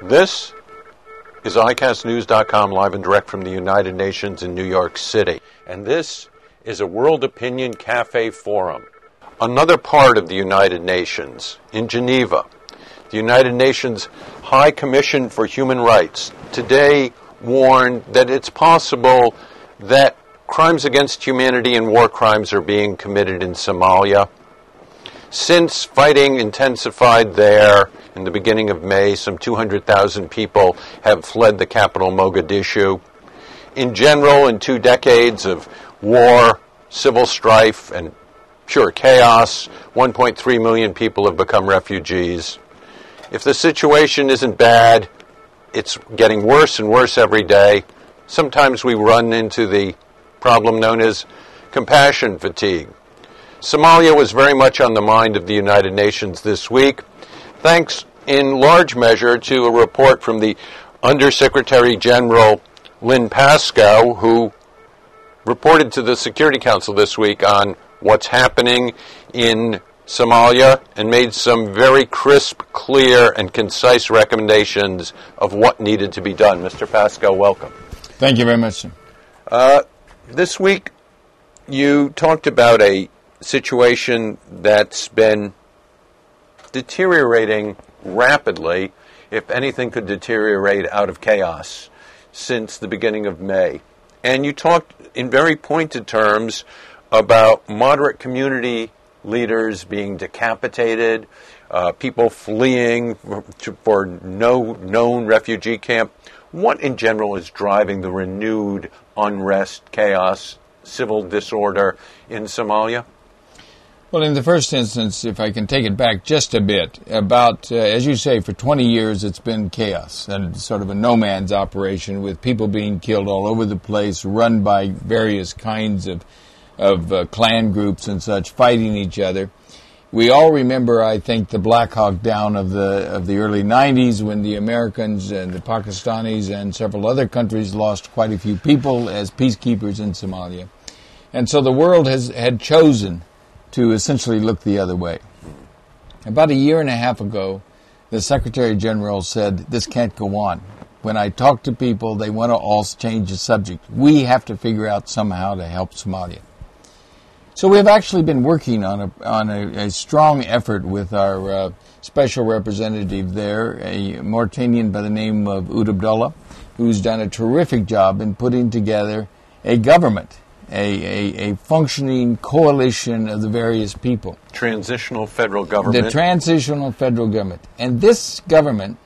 This is ICASTnews.com, live and direct from the United Nations in New York City. And this is a World Opinion Cafe Forum. Another part of the United Nations, in Geneva, the United Nations High Commission for Human Rights today warned that it's possible that crimes against humanity and war crimes are being committed in Somalia. Since fighting intensified there in the beginning of May, some 200,000 people have fled the capital, Mogadishu. In general, in 2 decades of war, civil strife, and pure chaos, 1.3 million people have become refugees. If the situation isn't bad, it's getting worse and worse every day. Sometimes we run into the problem known as compassion fatigue. Somalia was very much on the mind of the United Nations this week, thanks in large measure to a report from the Undersecretary General Lynn PASCOE, who reported to the Security Council this week on what's happening in Somalia and made some very crisp, clear, and concise recommendations of what needed to be done. Mr. PASCOE, welcome. Thank you very much. This week, you talked about a situation that's been deteriorating rapidly, if anything could deteriorate out of chaos, since the beginning of May. And you talked in very pointed terms about moderate community leaders being decapitated, people fleeing for no known refugee camp. What in general is driving the renewed unrest, chaos, civil disorder in Somalia? Well, in the first instance, if I can take it back just a bit, about, as you say, for 20 years it's been chaos and sort of a no-man's operation with people being killed all over the place, run by various kinds of clan groups and such, fighting each other. We all remember, I think, the Black Hawk Down of the early 90s when the Americans and the Pakistanis and several other countries lost quite a few people as peacekeepers in Somalia. And so the world had chosen to essentially look the other way. About a year and a half ago, the Secretary General said, this can't go on. When I talk to people, they want to all change the subject. We have to figure out somehow to help Somalia. So we've actually been working on a strong effort with our special representative there, a Mauritanian by the name of Oud Abdullah, who's done a terrific job in putting together a government, a functioning coalition of the various people. Transitional federal government. The transitional federal government. And this government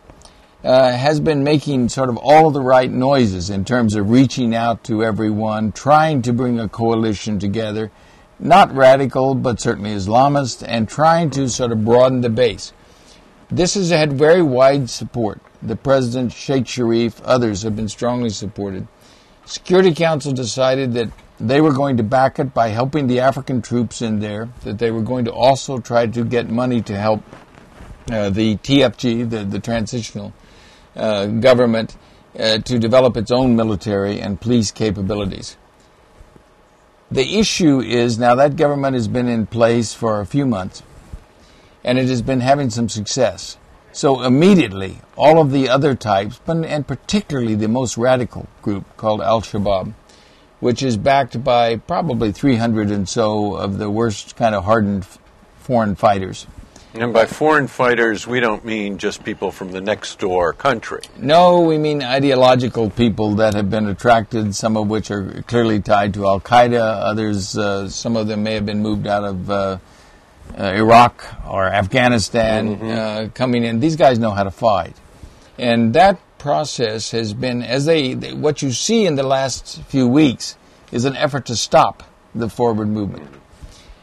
has been making sort of all of the right noises in terms of reaching out to everyone, trying to bring a coalition together, not radical, but certainly Islamist, and trying to sort of broaden the base. This has had very wide support. The President, Sheikh Sharif, others have been strongly supported. Security Council decided that they were going to back it by helping the African troops in there, that they were going to also try to get money to help the TFG, the transitional government, to develop its own military and police capabilities. The issue is now that government has been in place for a few months, and it has been having some success. So immediately, all of the other types, and particularly the most radical group called Al-Shabaab, which is backed by probably 300 and so of the worst kind of hardened foreign fighters. And by foreign fighters, we don't mean just people from the next door country. No, we mean ideological people that have been attracted, some of which are clearly tied to Al-Qaeda. Others, some of them may have been moved out of Iraq or Afghanistan, coming in. These guys know how to fight. And that process has been, what you see in the last few weeks is an effort to stop the forward movement.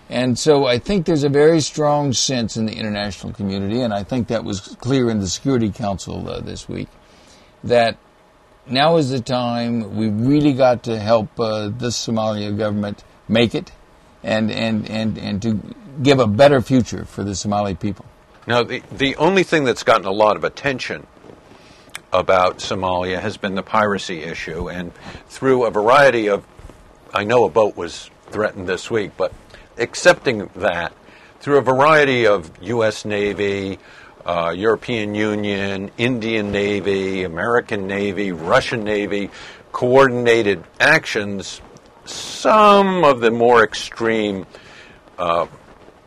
And so I think there's a very strong sense in the international community, and I think that was clear in the Security Council this week, that now is the time we really got to help this Somalia government make it and to give a better future for the Somali people. Now, the only thing that's gotten a lot of attention about Somalia has been the piracy issue, and through a variety of, I know a boat was threatened this week, but accepting that, through a variety of U.S. Navy, European Union, Indian Navy, American Navy, Russian Navy, coordinated actions, some of the more extreme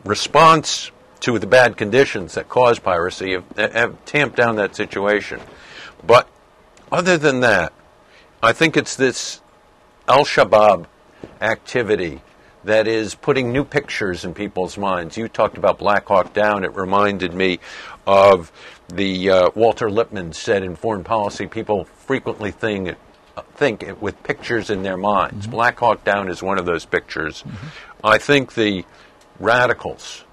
response to the bad conditions that cause piracy have tamped down that situation. But other than that, I think it's this Al-Shabaab activity that is putting new pictures in people's minds. You talked about Black Hawk Down. It reminded me of the Walter Lippmann said in Foreign Policy, people frequently think it with pictures in their minds. Mm-hmm. Black Hawk Down is one of those pictures. Mm-hmm. I think the radicals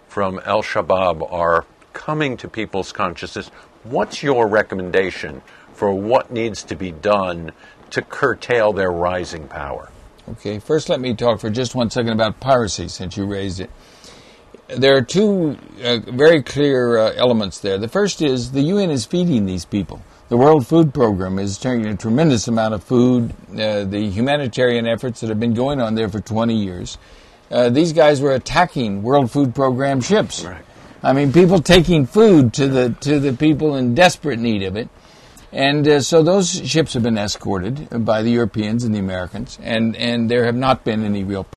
from Al-Shabaab are coming to people's consciousness. What's your recommendation for what needs to be done to curtail their rising power? Okay, first let me talk for just 1 second about piracy, since you raised it. There are two very clear elements there. The first is the UN is feeding these people. The World Food Program is turning a tremendous amount of food. The humanitarian efforts that have been going on there for 20 years. These guys were attacking World Food Program ships. Right. I mean, people taking food to the people in desperate need of it. And so those ships have been escorted by the Europeans and the Americans, and there have not been any real